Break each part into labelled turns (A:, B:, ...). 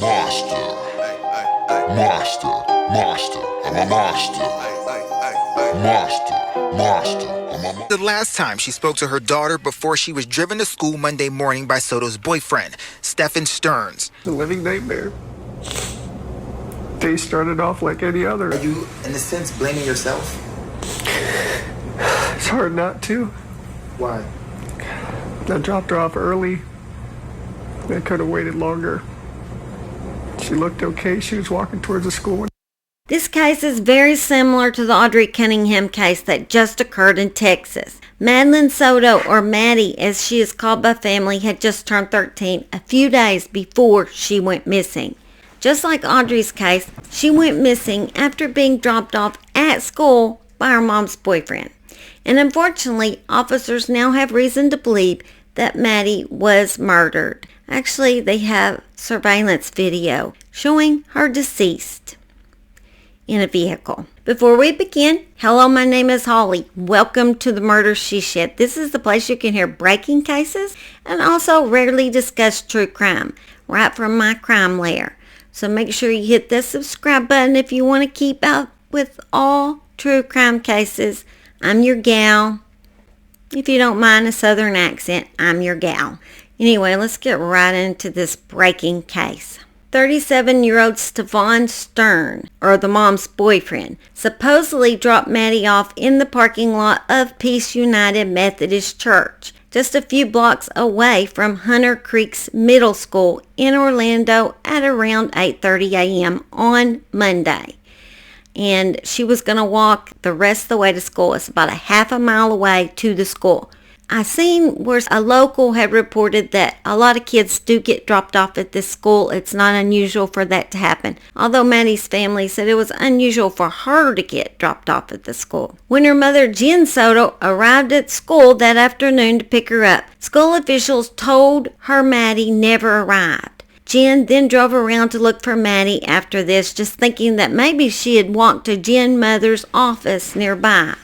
A: Monster, monster, monster, I'm a monster. Monster, I'm a
B: The last time she spoke to her daughter before she was driven to school Monday morning by Soto's boyfriend, Stephan Stearns.
C: The living nightmare. Day started off like any other.
B: Are you, in a sense, blaming yourself?
C: It's hard not to.
B: Why?
C: I dropped her off early. I could have waited longer. She looked okay. She was walking towards the school.
D: This case is very similar to the Audrey Cunningham case that just occurred in Texas. Madeline Soto, or Maddie as she is called by family, had just turned 13 a few days before she went missing. Just like Audrey's case, she went missing after being dropped off at school by her mom's boyfriend. And unfortunately, officers now have reason to believe that Maddie was murdered. Actually, they have surveillance video showing her deceased in a vehicle. Before we begin, hello, my name is Holly. Welcome to the Murder She Shed. This is the place you can hear breaking cases and also rarely discussed true crime right from my crime lair. So make sure you hit the subscribe button if you want to keep up with all true crime cases. I'm your gal. If you don't mind a southern accent, I'm your gal. Anyway, let's get right into this breaking case. 37-year-old Stephan Stearns, or the mom's boyfriend, supposedly dropped Maddie off in the parking lot of Peace United Methodist Church, just a few blocks away from Hunter Creek's Middle School in Orlando at around 8:30 a.m. on Monday. And she was going to walk the rest of the way to school. It's about a half a mile away to the school. I seen where a local had reported that a lot of kids do get dropped off at this school. It's not unusual for that to happen. Although Maddie's family said it was unusual for her to get dropped off at the school. When her mother, Jen Soto, arrived at school that afternoon to pick her up, school officials told her Maddie never arrived. Jen then drove around to look for Maddie after this, just thinking that maybe she had walked to Jen's mother's office nearby.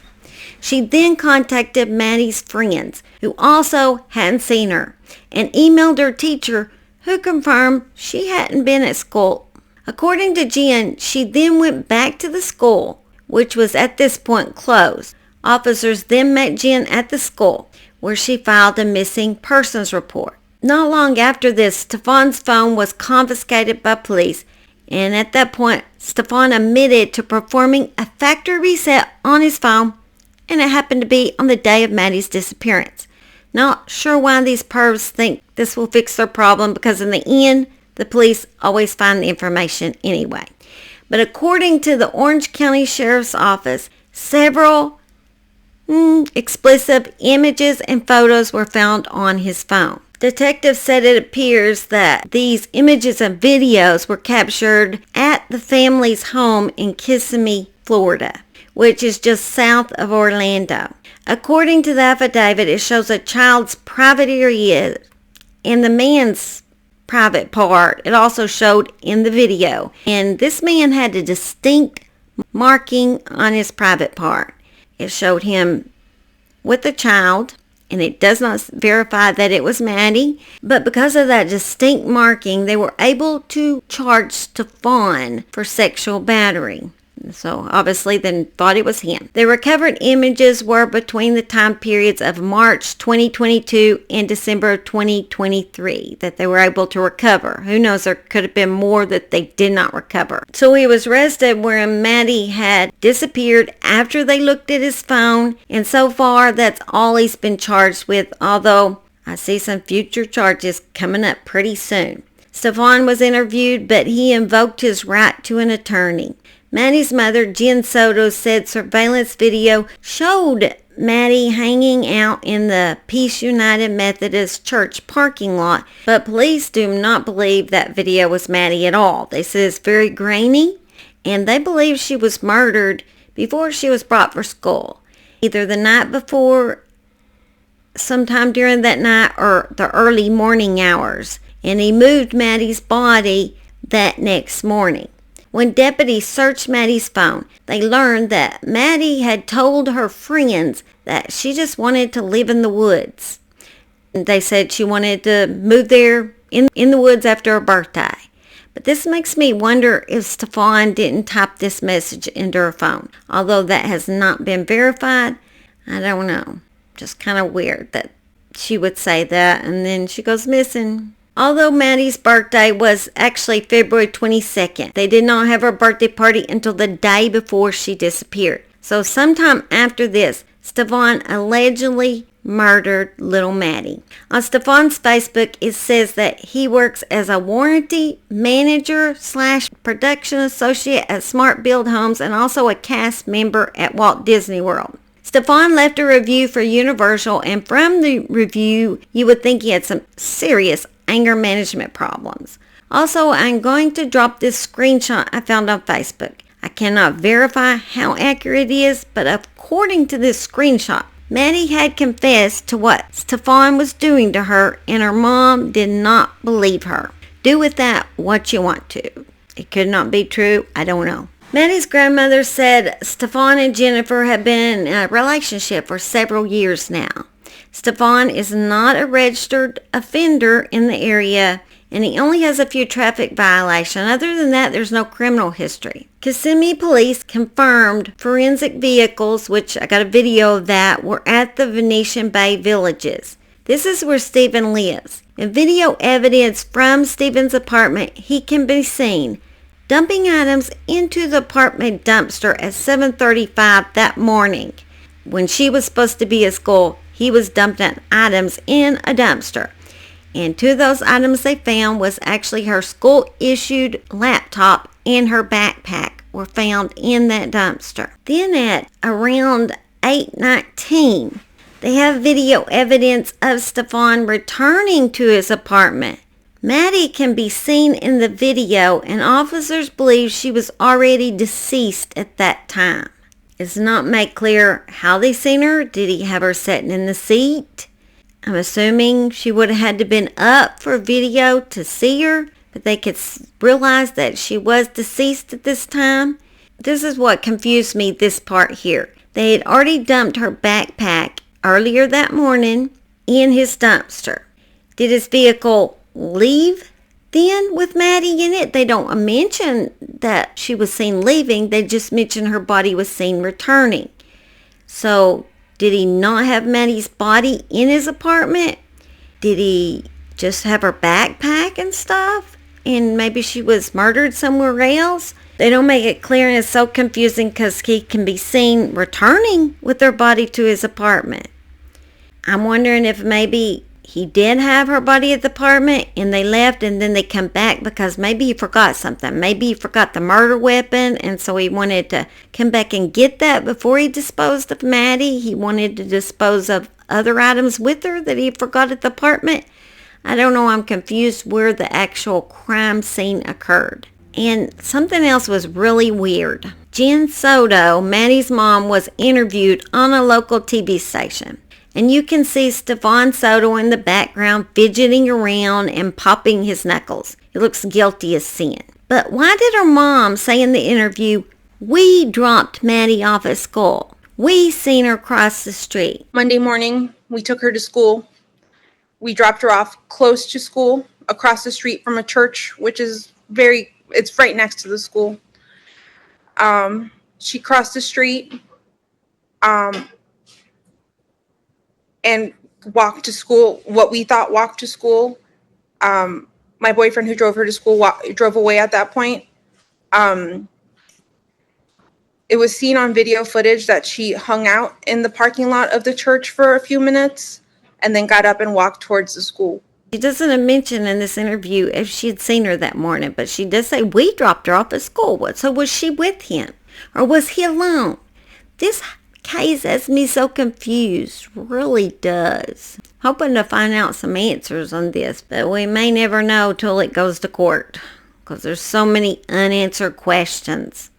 D: She then contacted Maddie's friends, who also hadn't seen her, and emailed her teacher, who confirmed she hadn't been at school. According to Jen, she then went back to the school, which was at this point closed. Officers then met Jen at the school, where she filed a missing persons report. Not long after this, Stephan's phone was confiscated by police, and at that point, Stephan admitted to performing a factory reset on his phone, and it happened to be on the day of Maddie's disappearance. Not sure why these pervs think this will fix their problem, because in the end, the police always find the information anyway. But according to the Orange County Sheriff's Office, several explicit images and photos were found on his phone. Detectives said it appears that these images and videos were captured at the family's home in Kissimmee, Florida, which is just south of Orlando. According to the affidavit, it shows a child's private area and the man's private part. It also showed in the video. And this man had a distinct marking on his private part. It showed him with a child, and it does not verify that it was Maddie. But because of that distinct marking, they were able to charge Stephan for sexual battery. So obviously they thought it was him. The recovered images were between the time periods of March 2022 and December 2023 that they were able to recover. Who knows, there could have been more that they did not recover. So he was arrested where Maddie had disappeared after they looked at his phone. And so far, that's all he's been charged with, although I see some future charges coming up pretty soon. Stephan was interviewed, but he invoked his right to an attorney. Maddie's mother, Jen Soto, said surveillance video showed Maddie hanging out in the Peace United Methodist Church parking lot, but police do not believe that video was Maddie at all. They say it's very grainy, and they believe she was murdered before she was brought for school, either the night before, sometime during that night, or the early morning hours, and he moved Maddie's body that next morning. When deputies searched Maddie's phone, they learned that Maddie had told her friends that she just wanted to live in the woods. They said she wanted to move there in the woods after her birthday. But this makes me wonder if Stephan didn't type this message into her phone. Although that has not been verified, I don't know. Just kind of weird that she would say that and then she goes missing. Although Maddie's birthday was actually February 22nd, they did not have her birthday party until the day before she disappeared. So sometime after this, Stephan allegedly murdered little Maddie. On Stephan's Facebook, it says that he works as a warranty manager / production associate at Smart Build Homes and also a cast member at Walt Disney World. Stephan left a review for Universal, and from the review, you would think he had some serious anger management problems. Also, I'm going to drop this screenshot I found on Facebook. I cannot verify how accurate it is, but according to this screenshot, Maddie had confessed to what Stephan was doing to her, and her mom did not believe her. Do with that what you want to. It could not be true. I don't know. Maddie's grandmother said Stephan and Jennifer have been in a relationship for several years now. Stephan is not a registered offender in the area, and he only has a few traffic violations. Other than that, there's no criminal history. Kissimmee police confirmed forensic vehicles, which I got a video of that, were at the Venetian Bay Villages. This is where Stephan lives. In video evidence from Stephan's apartment, he can be seen dumping items into the apartment dumpster at 7:35 that morning. When she was supposed to be at school, he was dumping items in a dumpster. And two of those items they found was actually her school-issued laptop and her backpack were found in that dumpster. Then at around 8:19, they have video evidence of Stephan returning to his apartment. Maddie can be seen in the video, and officers believe she was already deceased at that time. It's not made clear how they seen her. Did he have her sitting in the seat? I'm assuming she would have had to been up for video to see her, but they could realize that she was deceased at this time. This is what confused me, this part here. They had already dumped her backpack earlier that morning in his dumpster. Did his vehicle leave then with Maddie in it? They don't mention that she was seen leaving. They just mention her body was seen returning. So did he not have Maddie's body in his apartment? Did he just have her backpack and stuff? And maybe she was murdered somewhere else? They don't make it clear, and it's so confusing because he can be seen returning with her body to his apartment. I'm wondering if maybe he did have her body at the apartment and they left and then they come back because maybe he forgot something. Maybe he forgot the murder weapon, and so he wanted to come back and get that before he disposed of Maddie. He wanted to dispose of other items with her that he forgot at the apartment. I don't know. I'm confused where the actual crime scene occurred. And something else was really weird. Jen Soto, Maddie's mom, was interviewed on a local TV station. And you can see Stephan Soto in the background fidgeting around and popping his knuckles. He looks guilty as sin. But why did her mom say in the interview, "We dropped Maddie off at school. We seen her cross the street"?
E: Monday morning, we took her to school. We dropped her off close to school, across the street from a church, which is it's right next to the school. She crossed the street. And walked to school, what we thought walked to school. My boyfriend who drove her to school drove away at that point. It was seen on video footage that she hung out in the parking lot of the church for a few minutes and then got up and walked towards the school.
D: She doesn't mention in this interview if she had seen her that morning, but she does say, "We dropped her off at school." So was she with him? Or was he alone? This case has me so confused, really does. Hoping to find out some answers on this, but we may never know till it goes to court because there's so many unanswered questions.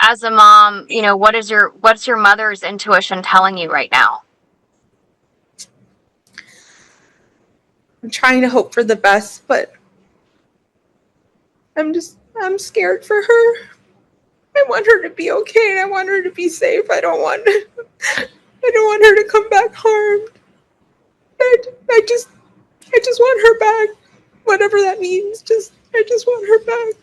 F: As a mom, what's your mother's intuition telling you right now?
E: I'm trying to hope for the best, but I'm scared for her. I want her to be okay, and I want her to be safe. I don't want her to come back harmed. I just want her back, whatever that means. I just want her back.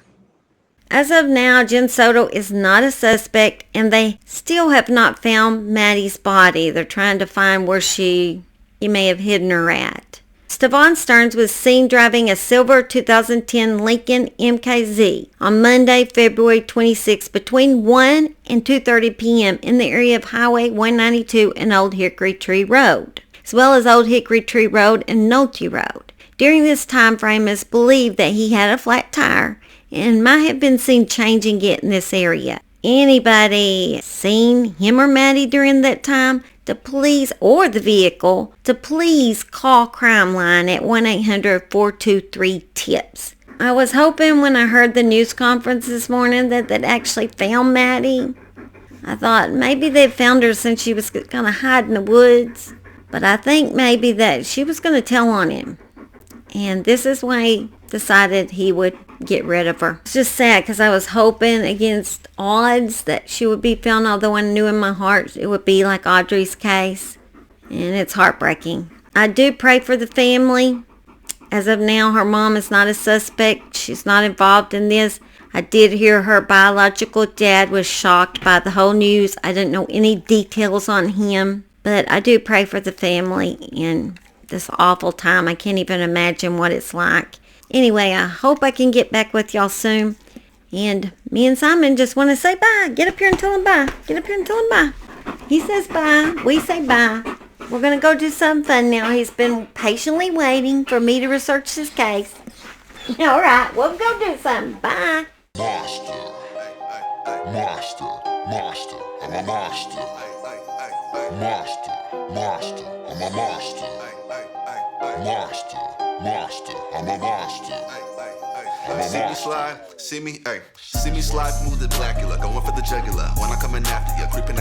D: As of now, Jen Soto is not a suspect, and they still have not found Maddie's body. They're trying to find where she may have hidden her at. Stephan Stearns was seen driving a silver 2010 Lincoln MKZ on Monday, February 26 between 1 and 2:30 p.m. in the area of Highway 192 and Old Hickory Tree Road, as well as Old Hickory Tree Road and Nolte Road. During this time frame, it's believed that he had a flat tire and might have been seen changing it in this area. Anybody seen him or Maddie during that time? To please, or the vehicle, to please call Crime Line at 1-800-423-TIPS. I was hoping when I heard the news conference this morning that they'd actually found Maddie. I thought maybe they'd found her since she was going to hide in the woods. But I think maybe that she was going to tell on him. And this is why he decided he would get rid of her. It's just sad because I was hoping against odds that she would be found, although I knew in my heart it would be like Audrey's case. And it's heartbreaking. I do pray for the family. As of now, her mom is not a suspect. She's not involved in this. I did hear her biological dad was shocked by the whole news. I didn't know any details on him. But I do pray for the family in this awful time. I can't even imagine what it's like. Anyway, I hope I can get back with y'all soon. And me and Simon just want to say bye. Get up here and tell him bye. Get up here and tell him bye. He says bye. We say bye. We're going to go do something fun now. He's been patiently waiting for me to research his case. All right, we'll go do something. Bye.
A: Monster. Monster. Monster. I'm a monster. Monster. Monster. I'm a monster. Monster. Monster. I'm a monster. I'm a
G: See me
A: monster.
G: slide, see me slide, smooth and black. Going for the jugular when I'm coming after you, creeping